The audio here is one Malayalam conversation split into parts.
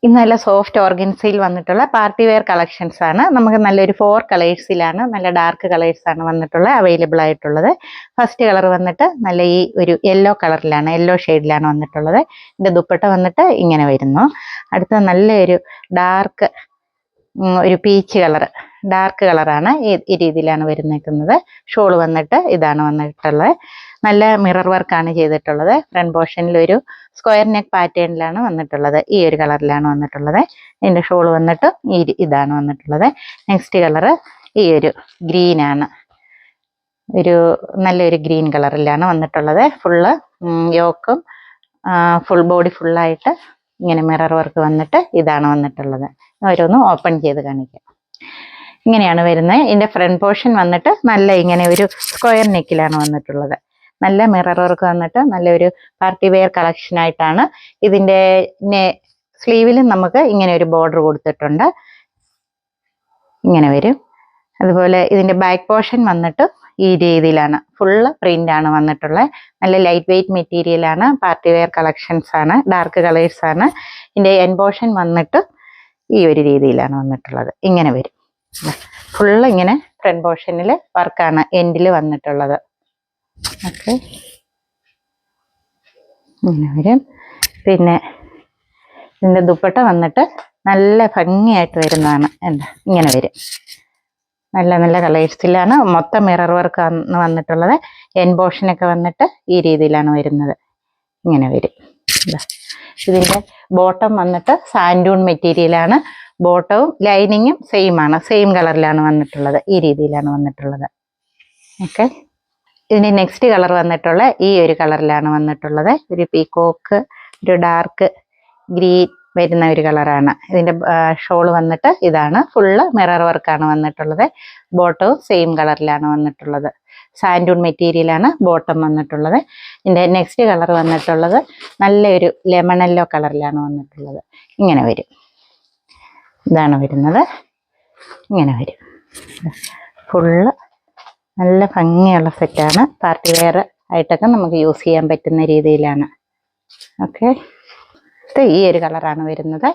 ഇത് നല്ല സോഫ്റ്റ് ഓർഗൻസയിൽ വന്നിട്ടുള്ള പാർട്ടി വെയർ കളക്ഷൻസ് ആണ്. നമുക്ക് നല്ലൊരു 4 കളേഴ്സിലാണ്, നല്ല ഡാർക്ക് കളേഴ്സ് ആണ് വന്നിട്ടുള്ളത് അവൈലബിൾ ആയിട്ടുള്ളത്. ഫസ്റ്റ് കളർ വന്നിട്ട് നല്ല ഈ ഒരു യെല്ലോ കളറിലാണ്, യെല്ലോ ഷെയ്ഡിലാണ് വന്നിട്ടുള്ളത്. ഇതിൻ്റെ ദുപ്പട്ട വന്നിട്ട് ഇങ്ങനെ വരുന്നു. അടുത്ത നല്ലൊരു ഡാർക്ക് ഒരു പീച്ച് കളർ, ഡാർക്ക് കളറാണ് ഈ രീതിയിലാണ് വരുന്നേക്കുന്നത്. ഷോൾ വന്നിട്ട് ഇതാണ് വന്നിട്ടുള്ളത്. നല്ല മിറർ വർക്കാണ് ചെയ്തിട്ടുള്ളത്. ഫ്രണ്ട് പോർഷനിൽ ഒരു സ്ക്വയർ നെക്ക് പാറ്റേണിലാണ് വന്നിട്ടുള്ളത്. ഈ ഒരു കളറിലാണ് വന്നിട്ടുള്ളത്. ഇതിൻ്റെ ഷോൾ വന്നിട്ട് ഇതാണ് വന്നിട്ടുള്ളത്. നെക്സ്റ്റ് കളറ് ഈ ഒരു ഗ്രീനാണ്, ഒരു നല്ലൊരു ഗ്രീൻ കളറിലാണ് വന്നിട്ടുള്ളത്. ഫുള്ള് യോക്കും ഫുൾ ബോഡി ഫുള്ളായിട്ട് ഇങ്ങനെ മിറർ വർക്ക് വന്നിട്ട് ഇതാണ് വന്നിട്ടുള്ളത്. ഓരോന്ന് ഓപ്പൺ ചെയ്ത് കാണിക്കാം. ഇങ്ങനെയാണ് വരുന്നത്. ഇതിൻ്റെ ഫ്രണ്ട് പോർഷൻ വന്നിട്ട് നല്ല ഇങ്ങനെ ഒരു സ്ക്വയർ നെക്കിലാണ് വന്നിട്ടുള്ളത്. നല്ല മിറർ വർക്ക് വന്നിട്ട് നല്ലൊരു പാർട്ടി വെയർ കളക്ഷൻ ആയിട്ടാണ്. ഇതിൻ്റെ സ്ലീവിലും നമുക്ക് ഇങ്ങനെ ഒരു ബോർഡർ കൊടുത്തിട്ടുണ്ട്, ഇങ്ങനെ വരും. അതുപോലെ ഇതിൻ്റെ ബാക്ക് പോർഷൻ വന്നിട്ട് ഈ രീതിയിലാണ്, ഫുള്ള് പ്രിന്റ് ആണ് വന്നിട്ടുള്ളത്. നല്ല ലൈറ്റ് വെയ്റ്റ് മെറ്റീരിയലാണ്, പാർട്ടി വെയർ കളക്ഷൻസ് ആണ്, ഡാർക്ക് കളേഴ്സ് ആണ്. ഇതിൻ്റെ എൻ പോർഷൻ വന്നിട്ട് ഈ ഒരു രീതിയിലാണ് വന്നിട്ടുള്ളത്. ഇങ്ങനെ വരും. ഫുള്ള് ഇങ്ങനെ ഫ്രണ്ട് പോർഷനിൽ വർക്കാണ് എൻഡിൽ വന്നിട്ടുള്ളത്. ഓക്കെ, ഇങ്ങനെ വരും. പിന്നെ ഇതിൻ്റെ ദുപ്പട്ട വന്നിട്ട് നല്ല ഭംഗിയായിട്ട് വരുന്നതാണ്. എന്താ ഇങ്ങനെ വരും. നല്ല നല്ല കളേഴ്സിലാണ് മൊത്തം മിറർ വർക്ക് വന്നിട്ടുള്ളത്. എൻ പോർഷനൊക്കെ വന്നിട്ട് ഈ രീതിയിലാണ് വരുന്നത്. ഇങ്ങനെ വരും. ഇതിൻ്റെ ബോട്ടം വന്നിട്ട് സാൻഡൂൺ മെറ്റീരിയലാണ്. ബോട്ടവും ലൈനിങ്ങും സെയിം ആണ്, സെയിം കളറിലാണ് വന്നിട്ടുള്ളത്. ഈ രീതിയിലാണ് വന്നിട്ടുള്ളത്. ഓക്കെ, ഇതിൻ്റെ നെക്സ്റ്റ് കളർ വന്നിട്ടുള്ള ഈ ഒരു കളറിലാണ് വന്നിട്ടുള്ളത്. ഒരു പീകോക്ക്, ഒരു ഡാർക്ക് ഗ്രീൻ വരുന്ന ഒരു കളറാണ്. ഇതിൻ്റെ ഷോൾ വന്നിട്ട് ഇതാണ്, ഫുള്ള് മിറർ വർക്കാണ് വന്നിട്ടുള്ളത്. ബോട്ടവും സെയിം കളറിലാണ് വന്നിട്ടുള്ളത്. സാൻഡൂൺ മെറ്റീരിയലാണ് ബോട്ടം വന്നിട്ടുള്ളത്. ഇതിൻ്റെ നെക്സ്റ്റ് കളർ വന്നിട്ടുള്ളത് നല്ലൊരു ലെമൺ യെല്ലോ കളറിലാണ് വന്നിട്ടുള്ളത്. ഇങ്ങനെ വരും. ഇതാണ് വരുന്നത്. ഇങ്ങനെ വരും. ഫുള്ള് നല്ല ഭംഗിയുള്ള സെറ്റാണ്. പാർട്ടി വെയർ ആയിട്ടൊക്കെ നമുക്ക് യൂസ് ചെയ്യാൻ പറ്റുന്ന രീതിയിലാണ്. ഓക്കെ, ഈ ഒരു കളറാണ് വരുന്നത്.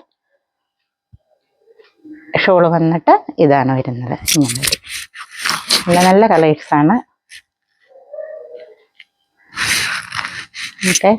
ഷോൾ വന്നിട്ട് ഇതാണ് വരുന്നത്. ഇങ്ങനെ വരും. നല്ല നല്ല കളേഴ്സാണ്. ഓക്കെ.